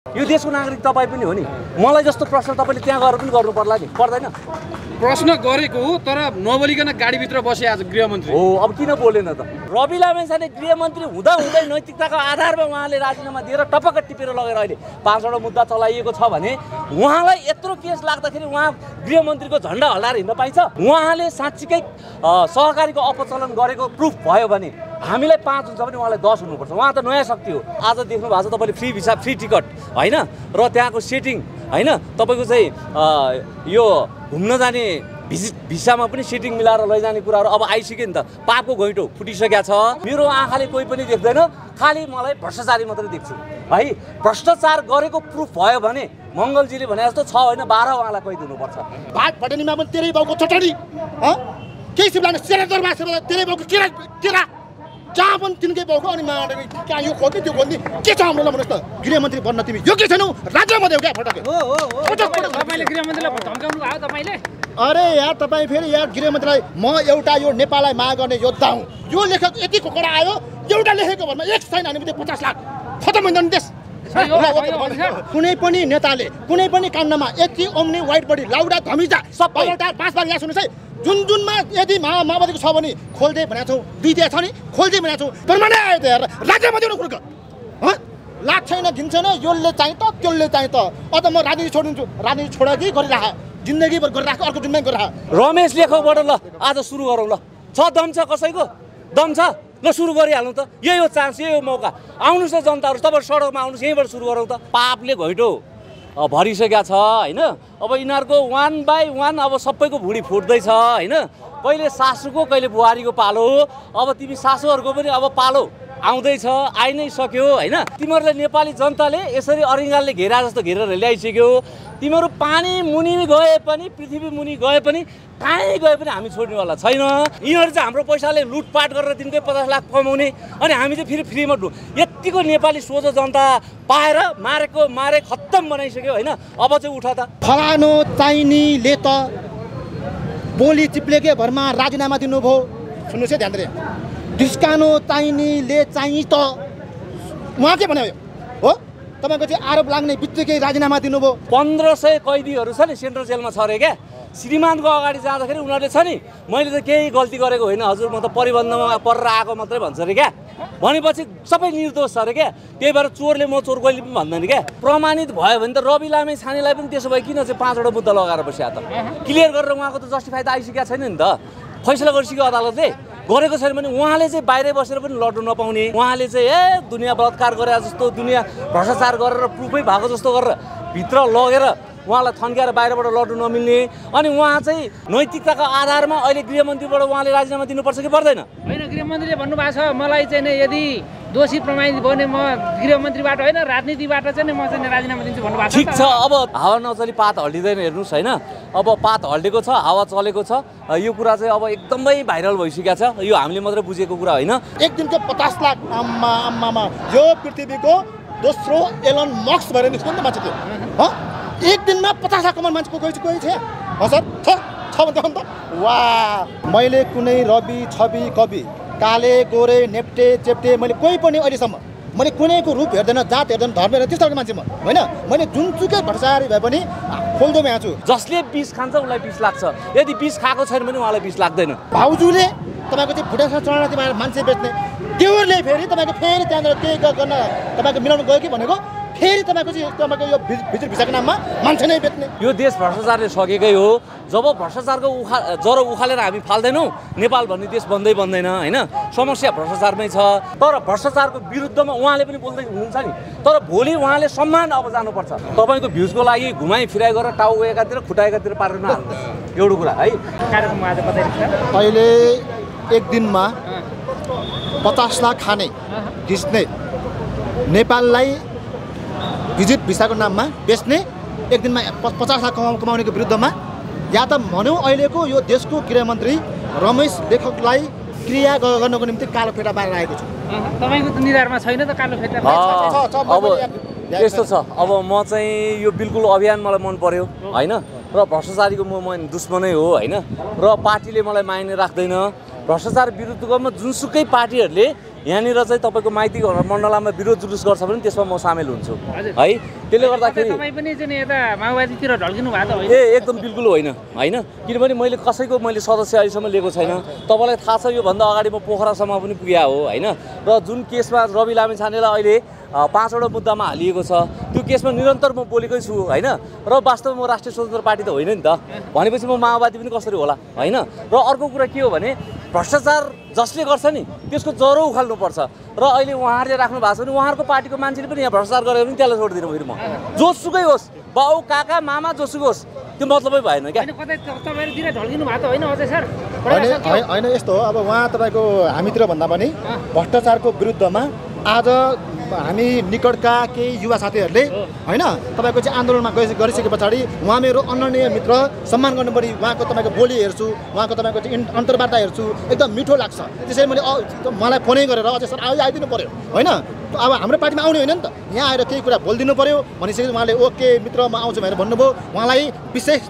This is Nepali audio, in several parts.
यो देशको नागरिक तपाईँ पनि हो नि। मलाई जस्तो प्रश्न तपाईँले त्यहाँ गएर पनि गर्नु पर्ला नि, पर्दैन? प्रश्न गरेको हो तर नबोलिकन गाडीभित्र बसे आज गृहमन्त्री हो। अब किन बोलेन त? रवि लामेछाने गृहमन्त्री हुँदा हुँदै नैतिकताको आधारमा उहाँले राजीनामा दिएर टपक्क टिपेर लगेर अहिले 5वटा मुद्दा चलाइएको छ भने उहाँलाई यत्रो केस लाग्दाखेरि उहाँ गृहमन्त्रीको झन्डा हल्लाएर हिँड्न पाइन्छ? उहाँले साँच्चीकै सहकारीको अपचलन गरेको प्रुफ भयो भने हामीलाई 5 हुन्छ भने उहाँलाई 10 हुनुपर्छ। उहाँ त नयाँ शक्ति हो। आज देख्नु भएको छ तपाईँले फ्री भिसा फ्री टिकट होइन र त्यहाँको सेटिङ होइन तपाईँको चाहिँ यो घुम्न जाने भिसामा पनि सेटिङ मिलाएर लैजाने कुराहरू अब आइसक्यो नि त। पापको घैँटो फुटिसकेको छ। मेरो आँखाले कोही पनि देख्दैन, खालि मलाई भ्रष्टाचारी मात्रै देख्छु है। भ्रष्टाचार गरेको प्रुफ भयो भने मङ्गलजीले भने जस्तो 6 होइन 12 उहाँलाई कहि दिनुपर्छ। भात पटनीमा पनि तेरै बाउको चटनी केही सिप्लाने सेनादरमा तेरै बाउको केरा जहाँ पनि तिनकै बाउको अनि कहाँ यो खोज्ने त्यो खोज्ने के छ हाम्रो भन्नुहोस् त? गृहमन्त्री बन्न तिमी योग्य छैनौ, राज्यमा देऊ क्या फटक। तपाईँले गृहमन्त्रीलाई धम्काउनु भयो तपाईँले? अरे यार तपाईँ फेरि यार गृहमन्त्रीलाई म एउटा यो नेपाललाई माया गर्ने योद्धा हुँ, यो लेखक यति खोकडा आयो एउटा लेखेको भरमा एक छैन भने 50 लाख खतम हुन्छ नि देश। कुनै पनि नेताले कुनै पनि काण्डमा यति ओम्नी व्हाइट बडी लाउडा धमिजा सबै 5 बार यहाँ सुन्नुहोस् है। जुनमा यदि माओवादीको छ भने खोल्दै भनेको छौँ, दुईटा छ नि खोल्दै भनेको छौँ, परमाने आयो त यार राज्यमा दिनु कुरो लाग छैन घिन्छेन यसले चाहिँ त त्यसले चाहिँ त अझ म राजनीति छोडिदिन्छु। राजनीति छोड कि गरिराख जिन्दगीभर गरिराख अर्को जिन्दगी गरिराख। रमेश लेखकबाट ल आज सुरु गरौँ ल। छ दम छ कसैको दम छ ल सुरु गरिहालौँ त। यही हो चान्स, यही हो मौका। आउनुहोस् न जनताहरू, तपाईँ सडकमा आउनुहोस्, यहीँबाट सुरु गरौँ त। पापले घैँटो भरिसकेका छ होइन। अब यिनीहरूको 1 बाई 1 अब सबैको भुँडी फुट्दैछ होइन। कहिले सासूको कहिले बुहारीको पालो हो। अब तिमी सासूहरूको पनि अब पालो आउँदैछ, आइ नै सक्यो होइन। तिमीहरूलाई नेपाली जनताले यसरी अरिङ्गालले घेरा जस्तो घेरेर ल्याइसक्यो। तिमीहरू पानी मुनि गए पनि पृथ्वी मुनि गए पनि कहीँ गए पनि हामी छोड्नेवाला छैन। यिनीहरू चाहिँ हाम्रो पैसाले लुटपाट गरेर दिनकै 50 लाख कमाउने अनि हामी चाहिँ फेरि फ्रीमा यत्तिको नेपाली सोझो जनता पाएर मारे खत्तम बनाइसक्यो होइन। अब चाहिँ उठ त। फलानो चाहिनेले त बोली चिप्लेकै भरमा राजीनामा दिनुभयो। सुन्नुहोस् है ध्यान दिएर। ढिस्कानो चाहिनेले चाहिँ त उहाँ के भन्यो हो? तपाईँको चाहिँ आरोप लाग्ने बित्तिकै राजीनामा दिनुभयो। 1500 कैदीहरू छ नि सेन्ट्रल जेलमा छ अरे क्या। श्रीमानको अगाडि जाँदाखेरि उनीहरूले छ नि मैले त केही गल्ती गरेको होइन हजुर, म त परिबन्धमा परेर आएको मात्रै भन्छ अरे क्या। भनेपछि सबै निर्दोष छ अरे क्या। त्यही भएर चोरले म चोर कहिले पनि भन्दैन क्या। प्रमाणित भयो भने त रवि लामेछानेलाई पनि त्यसो भए किन चाहिँ 5वटा मुद्दा लगाएर बस्या त? क्लियर गरेर उहाँको त जस्टिफाई त आइसकेको छैन नि त। फैसला गरिसक्यो अदालतले। गरेको छैन भने उहाँले चाहिँ बाहिरै बसेर पनि लड्नु नपाउने। उहाँले चाहिँ दुनियाँ बलात्कार गरे जस्तो दुनियाँ भ्रष्टाचार गरेर प्रुफै भएको जस्तो गरेर भित्र लगेर उहाँलाई थन्क्याएर बाहिरबाट लड्नु नमिल्ने। अनि उहाँ चाहिँ नैतिकताको आधारमा अहिले गृहमन्त्रीबाट उहाँले राजीनामा दिनुपर्छ कि पर्दैन? होइन, गृहमन्त्रीले भन्नुभएको छ मलाई चाहिँ यदि दोषी प्रमाणित भयो भने म गृहमन्त्रीबाट होइन राजनीतिबाट चाहिँ म चाहिँ राजीनामा दिन्छु भन्नुभएको छ। ठिक छ, अब हावा नचली पात हल्लिँदैन हेर्नुहोस् होइन। अब पात हल्लेको छ, हावा चलेको छ। यो कुरा चाहिँ अब एकदमै भाइरल भइसकेको छ। यो हामीले मात्रै बुझेको कुरा होइन। एक दिनको 50 लाख आम्मा यो पृथ्वीको दोस्रो एलन मस्क भएर निस्क्यो नि त मान्छे त्यो। एक दिनमा 50 लाख कमाउने मान्छेको कोही छ हजुर? छ भन्दा त वाह। मैले कुनै रवि छवि कवि काले गोरे नेप्टे चेप्टे मैले कोही पनि अहिलेसम्म मैले कुनैको रूप हेर्दैन, जात हेर्दैन, धर्म हेर्दैन, त्यस्तो खालको मान्छे म होइन। मैले जुनसुकै भ्रष्टाचारी भए पनि खोल्दो यहाँ छु। जसले विष खान्छ उसलाई विष लाग्छ, यदि विष खाएको छैन भने उहाँलाई विष लाग्दैन। भाउजूले तपाईँको चाहिँ भुटासँग चढाएर तपाईँ मान्छे बेच्ने त्योहरूले फेरि तपाईँको फेरि त्यहाँनिर केही गर्न तपाईँको मिलाउनु गयो कि भनेको फेरि तपाईँको चाहिँ तपाईँको यो भित्र भिसाको नाममा मान्छे नै बेच्ने। यो देश भ्रष्टाचारले सकेकै हो। जब भ्रष्टाचारको जरो उखालेर हामी फाल्दैनौँ नेपाल भन्ने देश बन्दै बन्दैन होइन। समस्या भ्रष्टाचारमै छ। तर भ्रष्टाचारको विरुद्धमा उहाँले पनि बोल्दै हुनुहुन्छ नि। तर भोलि उहाँले सम्मान अब जानुपर्छ। तपाईँको भ्युजको लागि घुमाइ फिराइ गरेर टाउ एकातिर खुट्टा एकातिर पारेर नहाल्नु एउटा कुरा है। कार्यक्रममा आज बताइदिनुहोस्। अहिले एक दिनमा 50 लाख खाने घिच्ने नेपाललाई भिजिट भिसाको नाममा बेच्ने एक दिनमा 50 लाख कमाउनेको विरुद्धमा या त भनौँ अहिलेको यो देशको गृहमन्त्री रमेश लेखकलाई क्रिया गर्नको निम्ति कालो फेटा पारेर आएको छु। तपाईँको त निधारमा छैन त कालो फेटा? अब यस्तो छ, अब म चाहिँ यो बिल्कुल अभियान मलाई मन पर्यो होइन। र भ्रष्टाचारीको म दुश्मनै हो होइन। र पार्टीले मलाई मायने राख्दैन। भ्रष्टाचार विरुद्धमा जुनसुकै पार्टीहरूले यहाँनिर चाहिँ तपाईँको माइती मण्डलामा विरोध जुलुस गर्छ भने त्यसमा म सामेल हुन्छु है। त्यसले गर्दाखेरि तपाईँ पनि चाहिँ यता माओवादीतिर ढल्किनु भएको त होइन? एकदम बिल्कुल होइन किनभने मैले कसैको सदस्य अहिलेसम्म लिएको छैन। तपाईँलाई थाहा छ योभन्दा अगाडि म पोखरासम्म पनि पुगेँ हो होइन। र जुन केसमा रवि लामिछानेलाई अहिले 5वटा मुद्दामा हालिएको छ त्यो केसमा निरन्तर म बोलेकै छु होइन। र वास्तवमा म राष्ट्रिय स्वतन्त्र पार्टी त होइन नि त, भनेपछि म माओवादी पनि कसरी होला होइन। र अर्को कुरा के हो भने भ्रष्टाचार जसले गर्छ नि त्यसको जरो उखाल्नुपर्छ। र अहिले उहाँहरूले राख्नु भएको छ भने उहाँहरूको पार्टीको मान्छेले पनि यहाँ भ्रष्टाचार गरेर पनि त्यसलाई छोडिदिनु फेरि म जोसुकै होस्, बाउ काका मामा जोसुकै होस्, त्यो मतलबै भएन क्या। तपाईँहरूतिर ढल्किनु भएको त होइन अझै सर? होइन यस्तो हो, अब उहाँ तपाईँको हामीतिर भन्दा पनि भ्रष्टाचारको विरुद्धमा आज हामी निकटका केही युवा साथीहरूले होइन तपाईँको चाहिँ आन्दोलनमा गरिसके पछाडि उहाँ मेरो अनन्य मित्र, सम्मान गर्नुपर्ने, उहाँको तपाईँको बोली हेर्छु, उहाँको तपाईँको चाहिँ अन्तर्वार्ता हेर्छु, एकदम मिठो लाग्छ। त्यसैले मैले मलाई फोनै गरेर अझै सर आइदिनु पऱ्यो होइन। अब हाम्रो पार्टीमा आउने होइन नि त, यहाँ आएर केही कुरा बोलिदिनु पऱ्यो भनिसकेपछि उहाँले ओके मित्र म आउँछु भनेर भन्नुभयो। उहाँलाई विशेष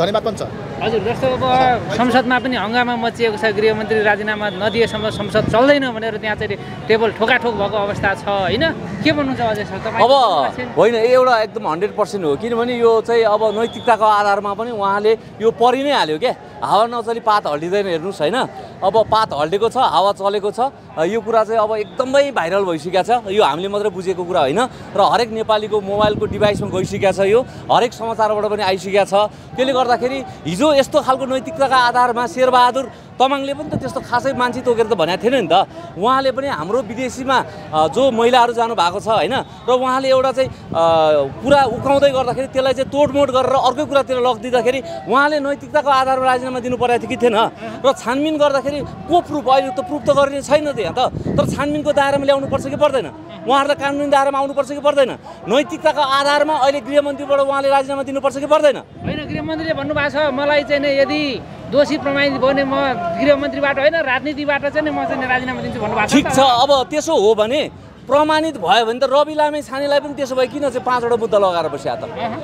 धन्यवाद पनि छ। हजुर, जस्तो अब संसदमा पनि हङ्गामा मचिएको छ, गृहमन्त्री राजीनामा नदिएसम्म संसद चल्दैन भनेर त्यहाँ चाहिँ टेबल ठोकाठोक भएको अवस्था छ होइन? के भन्नुहुन्छ अझै सर तपाईँ? अब होइन एउटा एकदम 100% हो, किनभने यो चाहिँ अब नैतिकताको आधारमा पनि उहाँले यो परि नै हाल्यो क्या। हावा नचली पात हल्लिँदैन हेर्नुहोस् होइन। अब पात हल्लेको छ, हावा चलेको छ, यो कुरा चाहिँ अब एकदमै भाइरल भइसकेको छ। यो हामीले मात्रै बुझेको कुरा होइन र हरेक नेपालीको मोबाइलको डिभाइसमा गइसकेको छ, यो हरेक समाचारबाट पनि आइसकेको छ। त्यसले गर्दाखेरि हिजो यस्तो खालको नैतिकताका आधारमा शेरबहादुर तमाङले पनि त त्यस्तो खासै मान्छे तोकेर त भनेको थिएन नि त। उहाँले पनि हाम्रो विदेशीमा जो महिलाहरू जानु भएको छ होइन, र उहाँले एउटा चाहिँ कुरा उकाउँदै गर्दाखेरि त्यसलाई चाहिँ तोडमोड गरेर अर्कै कुरातिर लगिदिँदाखेरि उहाँले नैतिकताको आधारमा राजीनामा दिनु परेको थियो कि थिएन? र छानबिन गर्दाखेरि को प्रुफ, अहिले त प्रुफ त गरिने छैन त्यहाँ त, तर छानबिनको दायरामा ल्याउनु पर्छ कि पर्दैन? उहाँहरूलाई कानुनी दायरामा आउनुपर्छ कि पर्दैन? नैतिकताको आधारमा अहिले गृहमन्त्रीबाट उहाँले राजीनामा दिनुपर्छ कि पर्दैन? होइन, गृहमन्त्रीले भन्नुभएको छ मलाई चाहिँ यदि दोषी प्रमाणित भयो भने म गृहमन्त्रीबाट होइन राजनीतिबाट चाहिँ म चाहिँ राजीनामा दिन्छु भन्नुभएको छ। ठिक छ, अब त्यसो हो भने प्रमाणित भयो भने त रवि लामिछानेलाई पनि त्यसो भए किन चाहिँ 5वटा मुद्दा लगाएर बस्या त?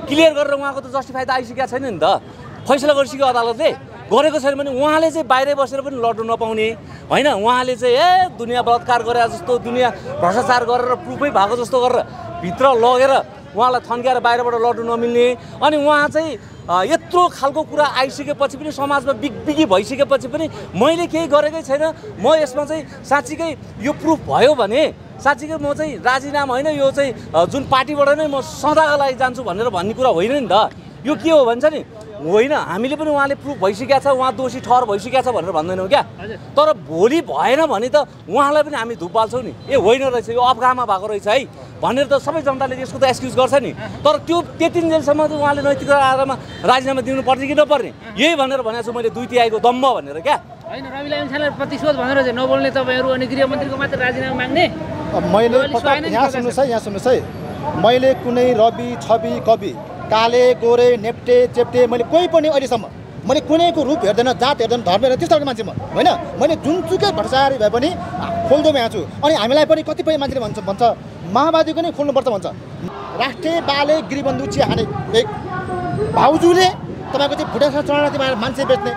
क्लियर गरेर उहाँको त जस्टिफाई त आइसकेको छैन नि त, फैसला गरिसक्यो अदालतले। गरेको छैन भने उहाँले चाहिँ बाहिरै बसेर पनि लड्नु नपाउने होइन। उहाँले चाहिँ दुनियाँ बलात्कार गरे जस्तो, दुनियाँ भ्रष्टाचार गरेर प्रुफै भएको जस्तो गरेर भित्र लगेर उहाँलाई थन्क्याएर बाहिरबाट लड्नु नमिल्ने। अनि उहाँ चाहिँ यत्रो खालको कुरा आइसकेपछि पनि समाजमा बिगबिगी भइसकेपछि पनि मैले केही गरेकै छैन, म यसमा चाहिँ साँच्चीकै यो प्रुफ भयो भने साँच्चीकै म चाहिँ राजीनामा होइन, यो चाहिँ जुन पार्टीबाट नै म सदाको लागि जान्छु भनेर भन्ने कुरा होइन नि त। यो के हो भन्छ नि होइन, हामीले पनि उहाँले प्रुफ भइसकेको छ, उहाँ दोषी ठहर भइसकेको छ भनेर भन्दैनौँ क्या। तर भोलि भएन भने त उहाँलाई पनि हामी धुप बाल्छौँ नि, ए होइन रहेछ यो अफगामा भएको रहेछ है भनेर त सबै जनताले यसको त एक्सक्युज गर्छ नि। तर त्यो त्यतिन्जेलसम्म त उहाँले नैतिक आधारमा राजीनामा दिनु पर्ने कि नपर्ने यही भनेर भनेको छु मैले, 2 दम्ब भनेर क्या। होइन, रवि लामिछानेलाई प्रतिशोध भनेर चाहिँ नबोल्ने तपाईँहरू अनि गृहमन्त्रीको मात्र राजीनामा माग्ने? मैले यहाँ सुन्नुहोस् है, मैले कुनै रवि छवि कवि काले गोरे नेप्टे चेप्टे मैले कोही पनि अहिलेसम्म मैले कुनैको रूप हेर्दैन, जात हेर्दैन, धर्म हेर्दैन, त्यस्तो खालको मान्छे म होइन। मैले जुनसुकै भ्रष्टाचारी भए पनि खोल्दोमा यहाँ छु। अनि हामीलाई पनि कतिपय मान्छेले भन्छ माओवादीको नै खोल्नुपर्छ भन्छ। राष्ट्रिय बाले गृहबन्धु चिहाने एक भाउजूले तपाईँको चाहिँ भुटान चढाउन तिमीहरू मान्छे बेच्ने,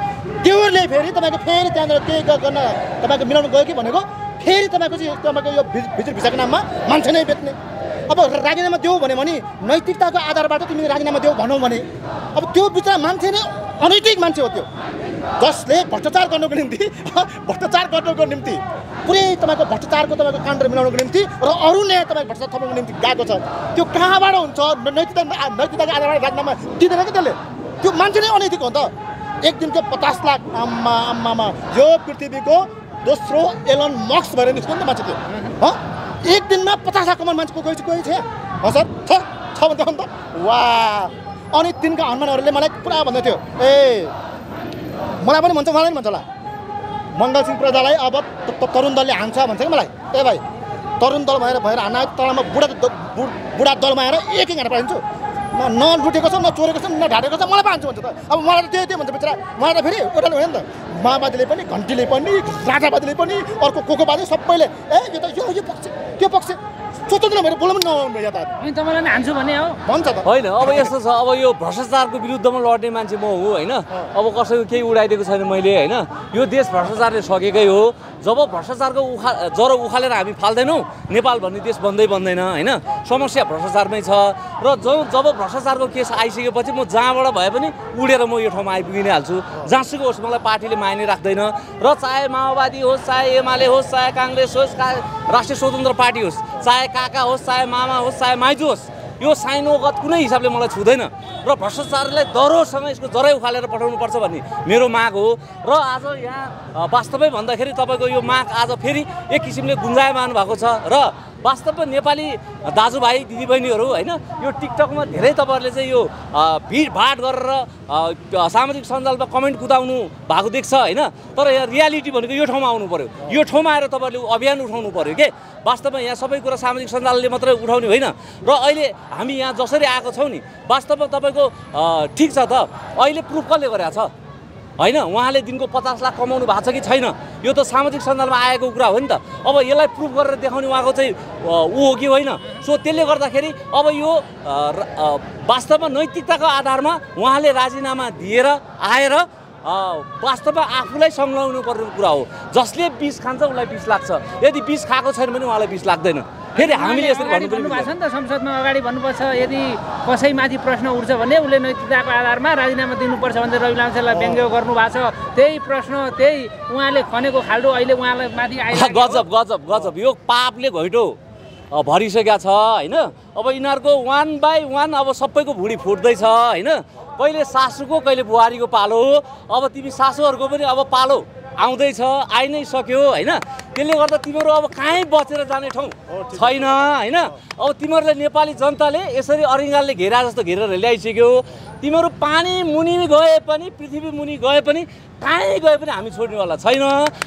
त्योहरूले फेरि तपाईँको फेरि त्यहाँनिर केही गर्न तपाईँको मिलाउनु गयो कि भनेको फेरि तपाईँको चाहिँ तपाईँको यो भित्र भिसाको नाममा मान्छे नै बेच्ने। अब राजीनामा देऊ भन्यो भने नैतिकताको आधारबाट तिमीले राजीनामा देऊ भनौ भने अब त्यो बिचरा मान्छे नै अनैतिक मान्छे हो त्यो, जसले भ्रष्टाचार गर्नुको निम्ति पुरै तपाईँको भ्रष्टाचारको तपाईँको काण्ड मिलाउनुको निम्ति र अरूले तपाईँको भ्रष्टाचार थप्नुको निम्ति गएको छ। त्यो कहाँबाट हुन्छ? नैतिकताको आधारमा राजीनामा दिँदैन कि त्यसले, त्यो मान्छे नै अनैतिक हो नि त। एक दिनको 50 लाख आम्मामा यो पृथ्वीको दोस्रो एलन मस्क भएर निस्क्यो नि त मान्छे त्यो। एक दिनमा 50 लाख कमाउने मान्छेको कोही छ सर? छ भन्दा त वाह। अनि तिनका हनुमानहरूले मलाई पुरा भन्दै थियो, ए मलाई पनि भन्छ उहाँलाई पनि भन्छ होला, मङ्गल सिंह प्रजालाई अब तरुण दलले हान्छ भन्छ कि मलाई। ए भाइ तरुण दल भएर हान्न तलमा बुढा दलमा आएर एक घाँटा पाइन्छु, न लुटेको छ, न चोरेको छ, न ढाडेको छ, मलाई पाइन्छ भन्छ त। अब मलाई त त्यही भन्छ बिचरा, मलाई त फेरि एउटाले होइन नि त, माओवादीले पनि घन्टीले पनि राजावादीले पनि अर्को कोकोबादी सबैले ए यो त यो पक्ष त्यो पक्ष स्वतन्त्र भएर बोल्नु पनि नआउनु यहाँ त अनि तपाईँलाई नि हान्छु भने हो भन्छ त होइन अब यस्तो छ अब यो भ्रष्टाचारको विरुद्धमा लड्ने मान्छे म हो होइन अब कसैको केही उडाइदिएको छैन मैले होइन यो देश भ्रष्टाचारले सकेकै हो जब भ्रष्टाचारको जरो उखालेर हामी फाल्दैनौँ नेपाल भन्ने देश बन्दैन होइन समस्या भ्रष्टाचारमै छ र जब भ्रष्टाचारको केस आइसकेपछि म जहाँबाट भए पनि उडेर म यो ठाउँमा आइपुगि नै हाल्छु जहाँसुकै होस् मलाई पार्टीले मान्य राख्दैन र चाहे माओवादी होस् चाहे एमाले होस् चाहे काङ्ग्रेस होस् राष्ट्रिय स्वतन्त्र पार्टी होस् चाहे काका होस् चाहे मामा होस् चाहे माइजू होस् यो साइनोगत कुनै हिसाबले मलाई छुँदैन र भ्रष्टाचारलाई दरोसँग यसको जरै उखालेर पठाउनुपर्छ भन्ने मेरो माग हो र आज यहाँ वास्तवै भन्दाखेरि तपाईँको यो माग आज फेरि एक किसिमले गुन्जायमान भएको छ र वास्तवमा नेपाली दाजुभाइ दिदीबहिनीहरू होइन यो टिकटकमा धेरै तपाईँहरूले चाहिँ यो भिडभाड गरेर सामाजिक सञ्जालमा कमेन्ट कुदाउनु भएको देख्छ होइन तर यहाँ रियालिटी भनेको यो ठाउँमा आउनु पर्यो यो ठाउँमा आएर तपाईँहरूले अभियान उठाउनु पर्यो के वास्तवमा यहाँ सबै कुरा सामाजिक सञ्जालले मात्रै उठाउने होइन र अहिले हामी यहाँ जसरी आएको छौँ नि वास्तवमा तपाईँको ठिक छ त अहिले प्रुफ कसले गरेको छ होइन उहाँले दिनको 50 लाख कमाउनु भएको छ कि छैन यो त सामाजिक सञ्जालमा आएको कुरा हो नि त अब यसलाई प्रुफ गरेर देखाउने उहाँको चाहिँ ऊ हो कि होइन सो त्यसले गर्दाखेरि अब यो वास्तवमा नैतिकताको आधारमा उहाँले राजीनामा दिएर आएर वास्तवमा आफूलाई संलग्न पर्ने कुरा हो जसले विष खान्छ उसलाई विष लाग्छ यदि विष खाएको छैन भने उहाँलाई विष लाग्दैन फेरि हामीले यसरी भन्नुभएको छ नि त संसदमा अगाडि भन्नुपर्छ यदि कसैमाथि प्रश्न उठ्छ भने उसले नैतिकताको आधारमा राजीनामा दिनुपर्छ भनेर रवि लामिछानेलाई व्यङ्ग्य गर्नुभएको छ त्यही प्रश्न त्यही उहाँले खनेको खाल्डो अहिले उहाँलाई माथि आइरहेको गजब गजब गजब यो पापले घैटो भरिसकेका छ होइन अब यिनीहरूको 1 बाई 1 अब सबैको भुँडी फुट्दैछ होइन कहिले सासूको कहिले बुहारीको पालो अब तिमी सासूहरूको पनि अब पालो आउँदैछ आइ नै सक्यो होइन त्यसले गर्दा तिमीहरू अब कहीँ बचेर जाने ठाउँ छैन होइन अब तिमीहरूले नेपाली जनताले यसरी अरिङ्गालले घेरा जस्तो घेरेर ल्याइसक्यो तिमीहरू पानी मुनि गए पनि पृथ्वी मुनि गए पनि कहीँ गए पनि हामी छोड्नेवाला छैन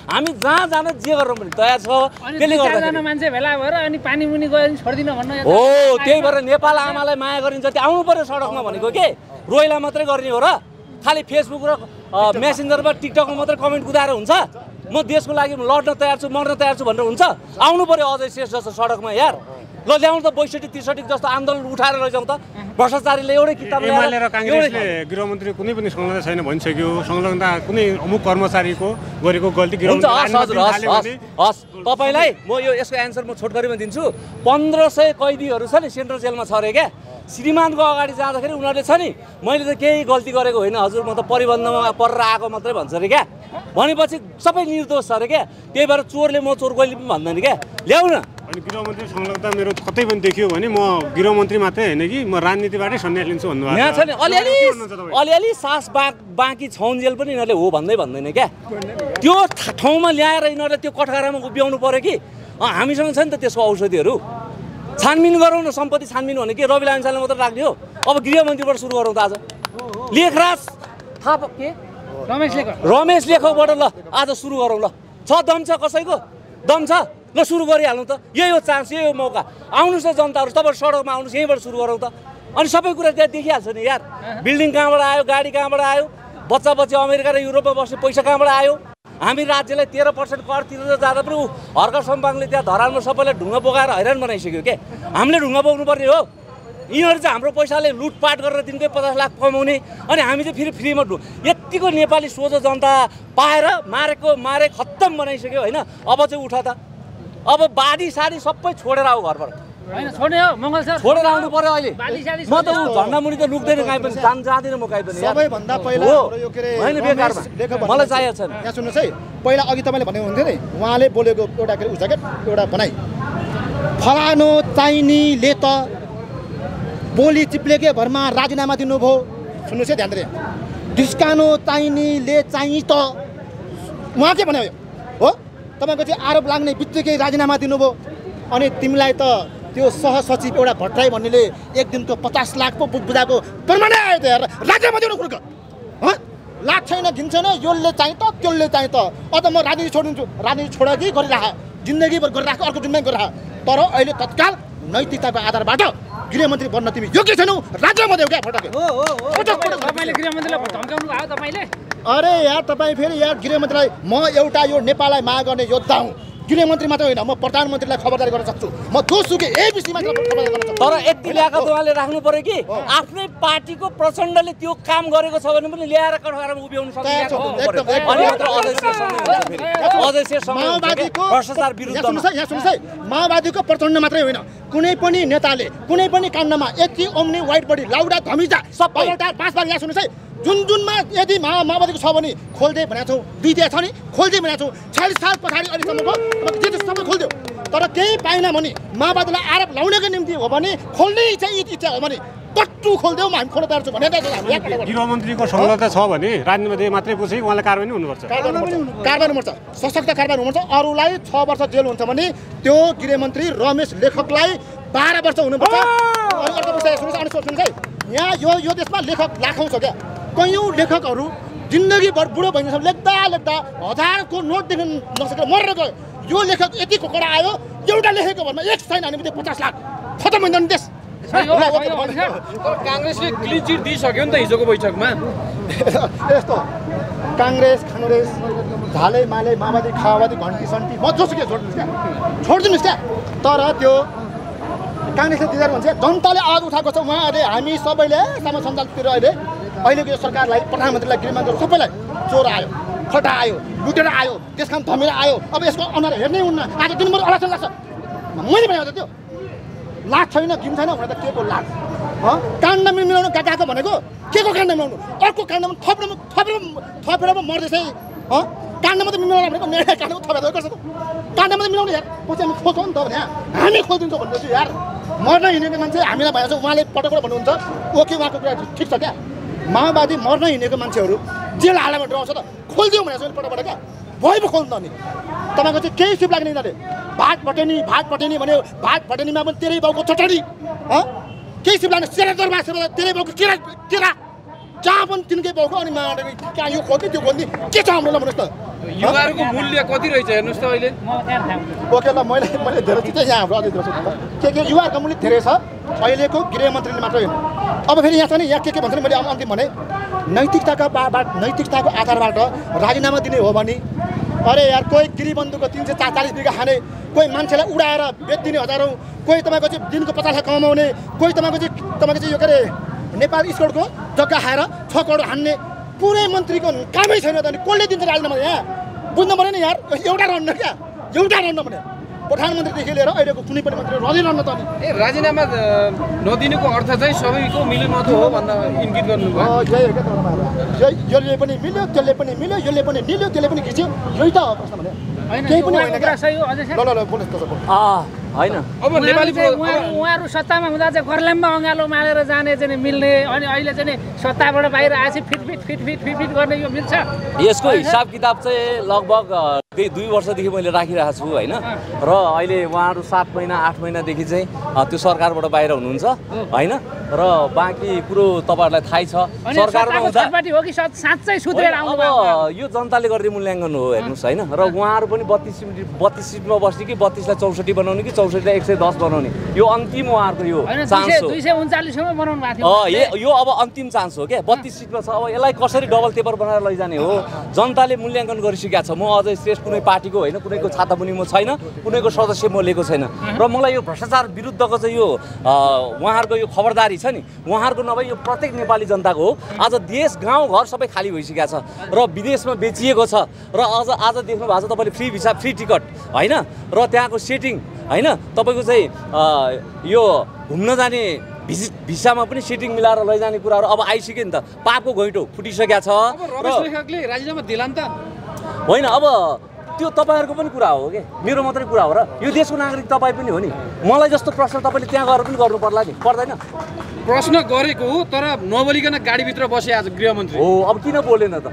हामी जहाँ जान जे गर्न पनि तयार छ त्यसले गर्दा मान्छे भेला भएर अनि पानी मुनि गएर छोड्दिन भन्नु हो त्यही भएर नेपाल आमालाई माया गरिन्छ त्यो आउनु पर्यो सडकमा भनेको के रोइला मात्रै गर्ने हो र खालि फेसबुक र मेसेन्जरमा टिकटकमा मात्रै कमेन्ट कुदाएर हुन्छ म देशको लागि लड्न तयार छु मर्न तयार छु भनेर हुन्छ आउनु पर्यो अझै शेष जस्तो सडकमा यार ल ल्याउनु त 62-63 जस्तो आन्दोलन उठाएर लैजाउँ त भ्रष्टाचारीले एउटै किताब एमाले र काङ्ग्रेसले गृहमन्त्री कुनै पनि संलग्नता छैन भनिसक्यो संलग्नता कुनै अमुक कर्मचारीको गरेको गल्ती हस् तपाईँलाई म यो यसको एन्सर म छोटकरीमा दिन्छु 1500 कैदीहरू छ नि सेन्ट्रल जेलमा छ अरे क्या श्रीमानको अगाडि जाँदाखेरि उनीहरूले छ नि मैले त केही गल्ती गरेको होइन हजुर म त परिबन्धमा परेर आएको मात्रै भन्छ अरे क्या भनेपछि सबै निर्दोष छ अरे क्या त्यही भएर चोरले म चोर कहिले पनि भन्दैन क्या ल्याउ न अनि गृहमन्त्री संलग्नता मेरो कतै पनि देखियो भने म गृहमन्त्री मात्रै होइन कि म राजनीतिबाटै सन्यास लिन्छु भन्नुभएको यहाँ छ नि अलिअलि सास बाँकी छौन्जेल पनि यिनीहरूले हो भन्दैन क्या त्यो ठाउँमा ल्याएर यिनीहरूले त्यो कठघरामा उभ्याउनु पर्यो कि हामीसँग छ नि त त्यसको औषधिहरू छानबिन गरौँ न सम्पत्ति छानबिन भने के रवि लामिछानेलाई मात्रै राख्ने हो अब गृहमन्त्रीबाट सुरु गरौँ त आज लेखराज थाहा के रमेश लेखकबाट ल आज सुरु गरौँ ल छ दम छ कसैको दम छ ल सुरु गरिहाल्नु त यही हो चान्स यही हो मौका आउनुहोस् न जनताहरू तपाईँ सडकमा आउनुहोस् यहीँबाट सुरु गरौँ त अनि सबै कुरा त्यहाँ देखिहाल्छ नि यार बिल्डिङ कहाँबाट आयो गाडी कहाँबाट आयो बच्चा बच्ची अमेरिका र युरोपमा बस्ने पैसा कहाँबाट आयो हामी राज्यलाई 13% कर तिरेर जाँदा पनि हर्क सम्पाङले त्यहाँ धरानमा सबैलाई ढुङ्गा बोकाएर हैरान बनाइसक्यो के हामीले ढुङ्गा बोक्नु पर्ने हो यिनीहरू चाहिँ हाम्रो पैसाले लुटपाट गरेर दिनकै 50 लाख कमाउने अनि हामी चाहिँ फेरि फ्रीमा यतिको नेपाली सोझो जनता पाएर मारे खत्तम बनाइसक्यो होइन अब चाहिँ उठ त अब बादी साडी सबै छोडेर आऊ घरबाट हैन छोड्ने हो मंगल सर छोडेर आउनु पर्यो अहिले म त झन्डा मुनि त लुक्दैन काहीँ पनि जाँदैन म काहीँ पनि सबैभन्दा पहिला हाम्रो यो के रे हैन बेकारमा मलाई चाहिएको छैन यहाँ सुन्नुहोस् है पहिला अघि तपाईँले भनेको हुन्थ्यो नि उहाँले बोलेको एउटा के उजागर एउटा बनाइ फलानो चाहिनीले त बोली चिप्लेकै भरमा राजीनामा दिनुभयो सुन्नुहोस् है ध्यान दिएर डिस्कानो चाहिनीले चाहिँ त उहाँ के भन्यो हो तपाईँको चाहिँ आरोप लाग्ने बित्तिकै राजीनामा दिनुभयो अनि तिमीलाई त त्यो सहसचिव एउटा भट्टराई भन्नेले एक दिनको 50 लाख पो बुझाएको प्रमाणै आयो त यार राजीनामा दिनु कुर्क लाग्छ छैन घिन्छैन योले चाहिँ त त्यसले चाहिँ त अझ म राजनीति छोडिदिन्छु राजनीति छोड कि गरिराख जिन्दगीभर गरिराख अर्को जिम्मेवारी गरिराख तर अहिले तत्काल नैतिकताको आधारबाट गृहमन्त्री बन्न तिमी योग्य छैनौ राजीनामा देऊ क्या फटके तपाईले गृहमन्त्रीलाई धम्काउनु भयो तपाईले अरे यार तपाईँ फेरि यार गृहमन्त्रीलाई म एउटा यो नेपाललाई माया गर्ने योद्धा हुँ गृहमन्त्री मात्र होइन, म प्रधानमन्त्रीलाई खबरदारी गर्न सक्छु। म जोसुकै एबिसी मात्र खबरदारी गर्न सक्छु। तर यति ल्याएको उहाँले राख्नु पर्यो कि आफ्नै पार्टीको प्रचण्डले त्यो काम गरेको छ भने पनि ल्याएर कठघरामा उभ्याउनु सक्छ। भ्रष्टाचार विरुद्ध यहाँ सुन्नुहोस् है, माओवादीको प्रचण्ड मात्रै होइन, कुनै पनि नेताले कुनै पनि काण्डमा यति ओम्नी वाइट बडी लाउडा धमिजा सबै पाँच यहाँ सुन्नुहोस् है, जुनमा यदि माओवादीको छ भने खोल्दै भनेको छौँ, दुईटा छ नि खोल्दै भनेको छौँ। 40 साल पछाडि अहिलेसम्मको जे सबै खोलिदियो, तर केही पाएन भने माओवादीलाई आरोप लाउनको निम्ति हो भने खोल्ने इच्छा हो भने टट्टु खोलिदेऊ, हामी खोल्न तयार छौँ भने गृहमन्त्रीको संलग्नता छ भने राजनीतिमा मात्रै पछि उहाँलाई कारबाही हुनुपर्छ। कारबाही हुनुपर्छ, सशक्त कारबाही हुनुपर्छ। अरूलाई 6 वर्ष जेल हुन्छ भने त्यो गृहमन्त्री रमेश लेखकलाई 12 वर्ष हुनुपर्छ। अर्को विषय सुन्नुहोस् है, यहाँ यो देशमा लेखक लाखौँ छ क्या, कयौँ लेखकहरू जिन्दगीभर बुढो भइसक्यो, लेख्दा हजारको नोट देख्न नसकेर मरेर गयो। यो लेखक यति कोकडा आयो, एउटा लेखेको भरमा एक छैन भने 50 लाख खतम हुन्छ नि देश। काङ्ग्रेसले क्लिन चिट दिइसक्यो नि त हिजोको बैठकमा। यस्तो काङ्ग्रेस झाले माले माओवादी खाओवादी घन्टी सन्टी म जोसुकै छोडिदिनुहोस् क्या। तर त्यो काङ्ग्रेसले दिँदा भन्छ जनताले आवाज उठाएको छ, उहाँहरूले हामी सबैले सामाजिक सञ्जालतिर अहिलेको यो सरकारलाई, प्रधानमन्त्रीलाई, गृहमन्त्री सबैलाई चोर आयो, फटा आयो, लुटेर आयो, त्यसकारण धमेर आयो। अब यसको अनुहार हेर्नै हुन्न। आज दिनभर अलासन लाग्छ, मैले भनेको त त्यो लाज छैन, घिन छैन भने त के को लाज? काण्ड मिलाउनु गएको भनेको के को काण्ड मिलाउनु? अर्को काण्डमा थपेर मर्दैछ। काण्डमा त मिलाउनु भनेको नयाँ काण्डमा थपेर गर्छ त। काण्डमा त मिलाउनु यार, पछि हामी खोज्छौँ नि त भने हामी खोजिदिन्छौँ भनेपछि यार मर्न हिँडेको मान्छे हामीलाई भनेको छ। उहाँले पटक भन्नुहुन्छ ओके, उहाँको कुरा ठिक छ क्या। माओवादी मर्न हिँडेको मान्छेहरू जेल हालेमा डराउँछ त, खोलिदिउँ भनेको छ पटक क्या। भइ पो खोल्नु त नि तपाईँको चाहिँ केही सिप लाग्ने यिनीहरूले भात भटेनी भने भात भटेनीमा पनि तेरै बाउको चटनी केही सिप लाग्ने सेरा दरबार तेरै बाउको केरा जहाँ पनि तिनकै बाउको। अनि कहाँ यो खोज्ने त्यो खोज्ने के छ हाम्रो भन्नुहोस् त। युवाहरूको मूल्य कति रहेछ हेर्नुहोस् त अहिले। ओके ल, मैले धेरै चिज यहाँ हाम्रो अझै के युवाहरूको मूल्य धेरै छ अहिलेको गृहमन्त्रीले मात्रै होइन। अब फेरि यहाँ छ नि, यहाँ के भन्छ नि, मैले अन्तिम भने नैतिकताको आधारबाट राजीनामा दिने हो भने अरे यार कोही गिरीबन्धुको 340 बिघा खाने, कोही मान्छेलाई उडाएर बेचिदिने हजारौँ, कोही तपाईँको चाहिँ दिनको 50 लाख कमाउने, कोही तपाईँको चाहिँ यो के अरे नेपाल स्कोरको जग्गा खाएर 6 करोड हान्ने पुरै मन्त्रीको कामै छैन त। अनि कसले दिन्छ राजीनामा? यहाँ बुझ्नु पऱ्यो नि यार, एउटा रहन्न क्या, एउटा रहन्न भने प्रधानमन्त्रीदेखि लिएर अहिलेको कुनै पनि मन्त्री रहन्न त। अनि राजीनामा नदिनुको अर्थ चाहिँ सबैको मिलेमतो हो भन्दा इङ्गित गर्नुभयो। यसले पनि मिल्यो, त्यसले पनि मिल्यो, यसले पनि निल्यो, त्यसले पनि खिच्यो, यही त हो प्रश्न भने। केही पनि होइन क्या। ल बोल्नुहोस् होइन। अब नेपाली उहाँहरू सत्तामा हुँदा चाहिँ गर्लाममा अँगालो मालेर जाने चाहिँ मिल्ने, अनि अहिले चाहिँ सत्ताबाट बाहिर आएपछि फिट गर्ने यो मिल्छ? यसको हिसाब किताब चाहिँ लगभग 2 वर्षदेखि मैले राखिरहेको छु होइन। र अहिले उहाँहरू 7 महिना 8 महिनादेखि चाहिँ त्यो सरकारबाट बाहिर हुनुहुन्छ होइन। र बाँकी कुरो तपाईँहरूलाई थाहै छ, सरकारमा हुँदा साँच्चै सुत्रेर आउनु अब यो जनताले गर्ने मूल्याङ्कन हो हेर्नुहोस् होइन। र उहाँहरू पनि 32 सिटमा बस्ने कि 32लाई 64 बनाउने कि 64लाई 110 बनाउने, यो अन्तिम उहाँहरूको यो चान्स हो। 239 सम्म बनाउनु भएको थियो। यो अब अन्तिम चान्स हो क्या। 32 सिटमा छ, अब यसलाई कसरी डबल टेपर बनाएर लैजाने हो जनताले मूल्याङ्कन गरिसकेको छ। म अझै श्रेष्ठ कुनै पार्टीको होइन, कुनैको छातामुनि म छैन, कुनैको सदस्य म लिएको छैन। र मलाई यो भ्रष्टाचार विरुद्धको चाहिँ यो उहाँहरूको यो खबरदारी छ नि, उहाँहरूको नभए यो प्रत्येक नेपाली जनताको हो। आज देश गाउँ घर सबै खाली भइसकेको छ र विदेशमा बेचिएको छ। र आज देख्नु भएको छ तपाईँले फ्री भिसा फ्री टिकट होइन। र त्यहाँको सेटिङ होइन, तपाईँको चाहिँ यो घुम्न जाने भिसामा पनि सेटिङ मिलाएर लैजाने कुराहरू अब आइसक्यो नि त। पापको घैँटो फुटिसकेको छ। रमेश लेखकले राजीनामा दिला नि त होइन। अब त्यो तपाईँहरूको पनि कुरा हो कि मेरो मात्रै कुरा हो र? यो देशको नागरिक तपाईँ पनि हो नि। मलाई जस्तो प्रश्न तपाईँले त्यहाँ गएर पनि गर्नु पर्ला नि, पर्दैन? प्रश्न गरेको हो तर नबोलिकन गाडीभित्र बसे आज गृहमन्त्री हो। अब किन बोलेन त?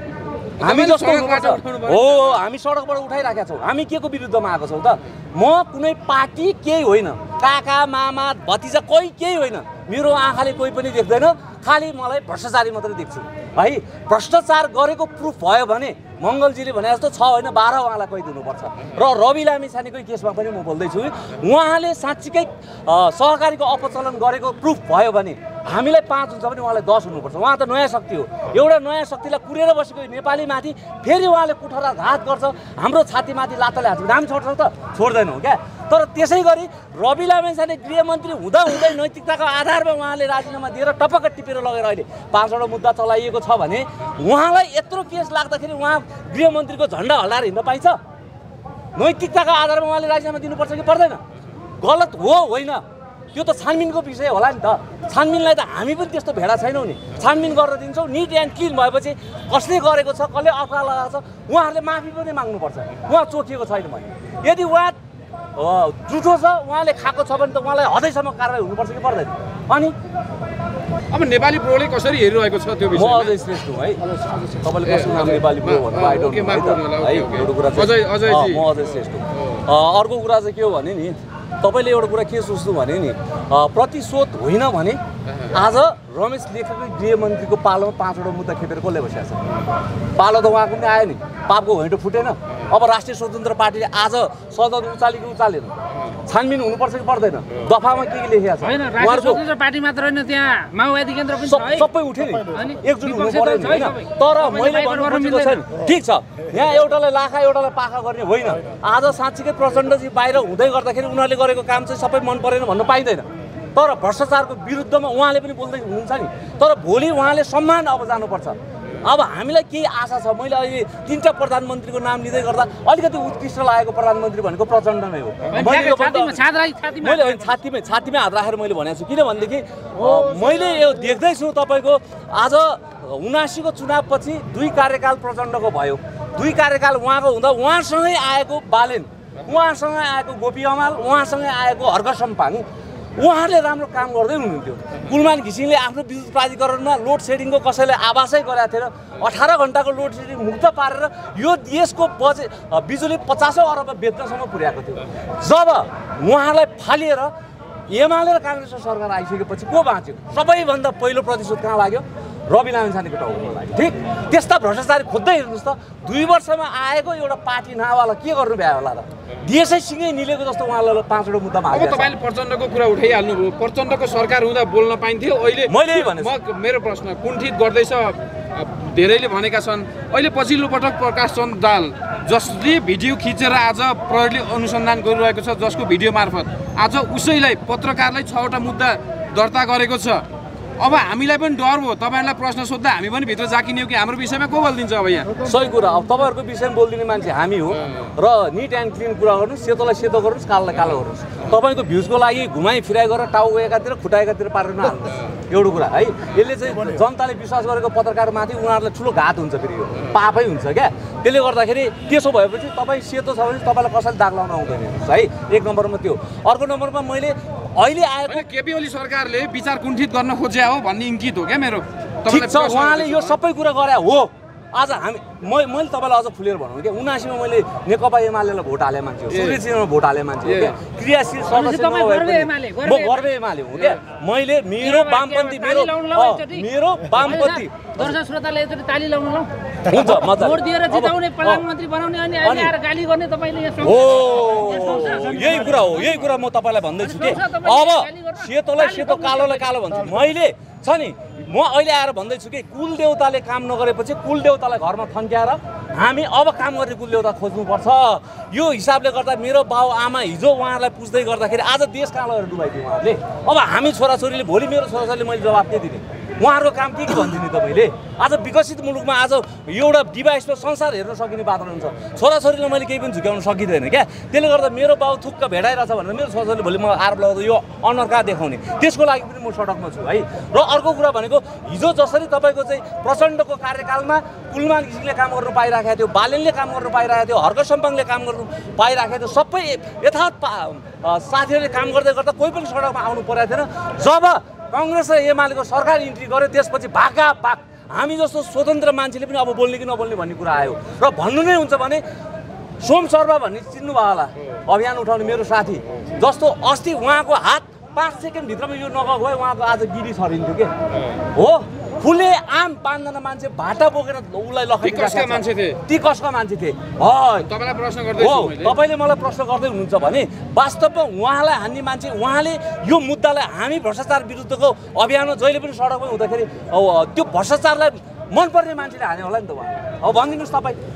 हामी जस्तो हो, हामी सडकबाट उठाइराखेका छौँ। हामी के को विरुद्धमा आएको छौँ त? म कुनै पार्टी केही होइन, काका मामा भतिजा कोही केही होइन। मेरो आँखाले कोही पनि देख्दैन, खालि मलाई भ्रष्टाचारी मात्रै देख्छु है। भ्रष्टाचार गरेको प्रुफ भयो भने मङ्गलजीले भने जस्तो 6 होइन 12 उहाँलाई कैद हुनुपर्छ र रवि लामिछानेको केसमा पनि म बोल्दैछु उहाँले साँच्चीकै सहकारीको अपचलन गरेको प्रुफ भयो भने हामीलाई 5 हुन्छ भने उहाँलाई 10 हुनुपर्छ उहाँ त नयाँ शक्ति हो एउटा नयाँ शक्तिलाई कुरेर बसेको नेपालीमाथि फेरि उहाँले कुठाराघात गर्छ हाम्रो छातीमाथि लातले हान्छ हामी छोड्छौँ त छोड्दैनौँ क्या तर त्यसै गरी रवि लामिछाने गृहमन्त्री हुँदाहुँदै नैतिकताको आधारमा उहाँले राजीनामा दिएर टपक्क टिपेर लगेर अहिले 5वटा मुद्दा चलाइएको छ भने उहाँलाई यत्रो केस लाग्दाखेरि उहाँ गृहमन्त्रीको झन्डा हल्लाएर हिँड्न पाइन्छ नैतिकताको आधारमा उहाँले राजीनामा दिनुपर्छ कि पर्दैन गलत हो होइन त्यो त छानबिनको विषय होला नि त छानबिनलाई त हामी पनि त्यस्तो भेडा छैनौँ नि छानबिन गरेर दिन्छौँ निट एन्ड क्लिन भएपछि कसले गरेको छ कसले अफवाह लगाएको छ उहाँहरूले माफी पनि माग्नुपर्छ उहाँ चोखिएको छैन भने यदि उहाँ जुठो छ उहाँले खाएको छ भने त उहाँलाई हदैसम्म कारवाही हुनुपर्छ कि पर्दैन अनि अब नेपाली प्रोले कसरी हेरिरहेको छ त्यो म विषयमा अझै श्रेष्ठ हुँ है तपाईँले कसको नाम नेपाली प्रो भन्नु आई डोन्ट नो है एउटा कुरा चाहिँ म अझै श्रेष्ठ हुँ अर्को कुरा चाहिँ के हो भने नि तपाईँले एउटा कुरा के सोच्नु भने नि प्रतिशोध होइन भने आज रमेश लेखकको गृहमन्त्रीको पालोमा 5वटा मुद्दा खेपेर कसले बसिरहेको छ पालो त उहाँको पनि आयो नि पापको घैँटो फुटेन अब राष्ट्रिय स्वतन्त्र पार्टीले आज सदन उचालेन छानबिन हुनुपर्छ कि पर्दैन दफामा के लेखेको छ हैन राष्ट्रिय स्वतन्त्र पार्टी मात्र हैन त्यहाँ माओवादी केन्द्र पनि छ है सबै उठ्यो नि एकजुट हुनु पर्यो हैन तर मैले भन्नु खोजेको छैन ठीक छ यहाँ एउटालाई लाखा एउटालाई पाखा गर्ने होइन आज साँच्चीकै प्रचण्डजी बाहिर हुँदै गर्दाखेरि उनीहरूले गरेको काम चाहिँ सबै मन परेन भन्न पाइँदैन तर भ्रष्टाचारको विरुद्धमा उहाँले पनि बोल्दै हुनुहुन्छ नि तर भोलि उहाँले सम्मान अब जानुपर्छ अब हामीलाई केही आशा छ मैले अहिले 3टा प्रधानमन्त्रीको नाम लिँदै गर्दा अलिकति उत्कृष्ट लागेको प्रधानमन्त्री भनेको प्रचण्ड नै हो मैले छातीमै हात राखेर मैले भनेको छु किनभनेदेखि मैले यो देख्दैछु तपाईँको आज 79 को चुनावपछि 2 कार्यकाल प्रचण्डको भयो 2 कार्यकाल उहाँको हुँदा उहाँसँगै आएको बालेन उहाँसँगै आएको गोपी हमाल उहाँसँगै आएको हर्क सम्पाङ उहाँहरूले राम्रो काम गर्दै हुनुहुन्थ्यो कुलमान घिसिङले आफ्नो विद्युत प्राधिकरणमा लोड सेडिङको कसैले आवासै गरेको थिएन 18 घण्टाको लोड सेडिङ मुक्त पारेर यो देशको बिजुली 50औं अरबमा बेच्नसम्म पुर्याएको थियो जब उहाँलाई फालिएर एमाले र काङ्ग्रेसको सरकार आइसकेपछि को बाँच्यो सबैभन्दा पहिलो प्रतिशोध कहाँ लाग्यो रवि लामिछानेको टाउकोमा लाग्यो ठिक त्यस्ता भ्रष्टाचारी खोज्दै हेर्नुहोस् त 2 वर्षमा आएको एउटा पार्टी नावाला के गर्नु भ्या होला र देशै सिँगै निलेको जस्तो उहाँलाई 5वटा मुद्दामा अब तपाईले प्रचण्डको कुरा उठाइहाल्नु भयो प्रचण्डको सरकार हुँदा बोल्न पाइन्थ्यो अहिले मैले भने मेरो प्रश्न कुण्ठित गर्दैछ धेरैले भनेका छन् अहिले पछिल्लो पटक प्रकाश चन्द्र दाहाल जसले भिडियो खिचेर आज प्रहरीले अनुसन्धान गरिरहेको छ जसको भिडियो मार्फत आज उसैलाई पत्रकारलाई 6वटा मुद्दा दर्ता गरेको छ अब हामीलाई पनि डर भयो तपाईहरुलाई प्रश्न सोध्दा हामी पनि भित्र जाकिने हो कि हाम्रो विषयमा को बोल्दिन्छ अब यहाँ सही कुरा अब तपाईहरुको विषयमा बोल्दिने मान्छे हामी हो र निट एन्ड क्लिन कुरा गर्नु सेतोलाई सेतो गर्नुस् कालोलाई कालो गर्नुस् तपाईको भ्युजको लागि घुमाइ फिराइ गरेर टाउको एकातिर खुट्टा एकातिर पारेर नहाल्नुस् एउटा कुरा है यसले चाहिँ जनताले विश्वास गरेको पत्रकारमाथि उनीहरुलाई ठुलो घात हुन्छ फेरि यो पापै हुन्छ क्या त्यसले गर्दाखेरि त्यसो भएपछि तपाई सेतो छ भने तपाईलाई कसैले दाग लाउन आउँदैन है एक नम्बरमा त्यो अर्को नम्बरमा मैले अहिले आएको केपी ओली सरकारले विचार कुण्ठित गर्न खोज्या हो भन्ने इङ्गित हो क्या मेरो ठीक छ उहाँले यो सबै कुरा गरे हो आज हामी मैले तपाईलाई अझ फुलेर भनौँ के 79 मा मैले नेकपा एमालेलाई भोट हाले मान्छे हो सुरक्षितमा भोट हाले मान्छे हो क्या क्रियाशील सदस्य म गर्वे एमाले हो क्या मैले मेरो वामपन्थी मेरो वामपन्थी दर्शक श्रोताले एकचोटि ताली लाउनु ल हुन्छ मजा भोट दिएर जिताउने प्रधानमन्त्री बनाउने अनि अहिले आएर गाली गर्ने तपाईले यहाँ हो यही कुरा म तपाईलाई भन्दै छु के अब सेतोलाई सेतो कालोलाई कालो भन्छु मैले छ नि म अहिले आएर भन्दै छु कि कुल देवताले काम नगरेपछि कुल देवतालाई घरमा थन्क्याएर हामी अब काम गर्ने कुल देवता खोज्नुपर्छ यो हिसाबले गर्दा मेरो बाउ आमा हिजो उहाँहरूलाई पुज्दै गर्दाखेरि आज देश कहाँ लगेर डुबाइदियो उहाँहरूले अब हामी छोराछोरीले भोलि मेरो छोराछोरीले मैले जवाफ के दिने उहाँहरूको काम के भनिदिने तपाईँले आज विकसित मुलुकमा आज एउटा डिभाइसमा संसार हेर्न सकिने वातावरण छ छोराछोरीलाई मैले केही पनि झुक्याउन सकिँदैन क्या त्यसले गर्दा मेरो बाउ थुक्क भेटाइरहेछ भनेर मेरो छोराछोरीले भोलि म आरोप लगाउँदा यो अनुहार कहाँ देखाउने त्यसको लागि पनि म सडकमा छु है र अर्को कुरा भनेको हिजो जसरी तपाईँको चाहिँ प्रचण्डको कार्यकालमा कुलमान घिसिङले काम गर्नु पाइरहेको थियो बालेनले काम गर्नु पाइरहेको थियो हर्क सम्पाङले काम गर्नु पाइरहेको थियो सबै यथावत साथीहरूले काम गर्दै गर्दा कोही पनि सडकमा आउनु परेको थिएन जब कांग्रेस र एमालेको सरकार इन्ट्री गर्यो त्यसपछि भागाभाग हामी जस्तो स्वतन्त्र मान्छेले पनि अब बोल्ने कि नबोल्ने भन्ने कुरा आयो र भन्नु नै हुन्छ भने सोम शर्मा भन्ने चिन्नु भयो होला अभियान उठाउने मेरो साथी जस्तो अस्ति उहाँको हात 5 सेकेन्डभित्रमा यो नगएको भए उहाँको आज गिरी छरिन्थ्यो के हो खुले आम 5 जना मान्छे भाटा बोकेर उसलाई लखन कसका मान्छे थिए ती कसका मान्छे थिए है तपाईँलाई प्रश्न गर्दैछु हो मैले तपाईँले मलाई प्रश्न गर्दै हुनुहुन्छ भने वास्तवमा उहाँलाई हान्ने मान्छे उहाँले यो मुद्दालाई हामी भ्रष्टाचार विरुद्धको अभियानमा जहिले पनि सडकमै हुँदाखेरि त्यो भ्रष्टाचारलाई मनपर्ने मान्छेले हान्यो होला नि त उहाँ अब भनिदिनुहोस् तपाईँ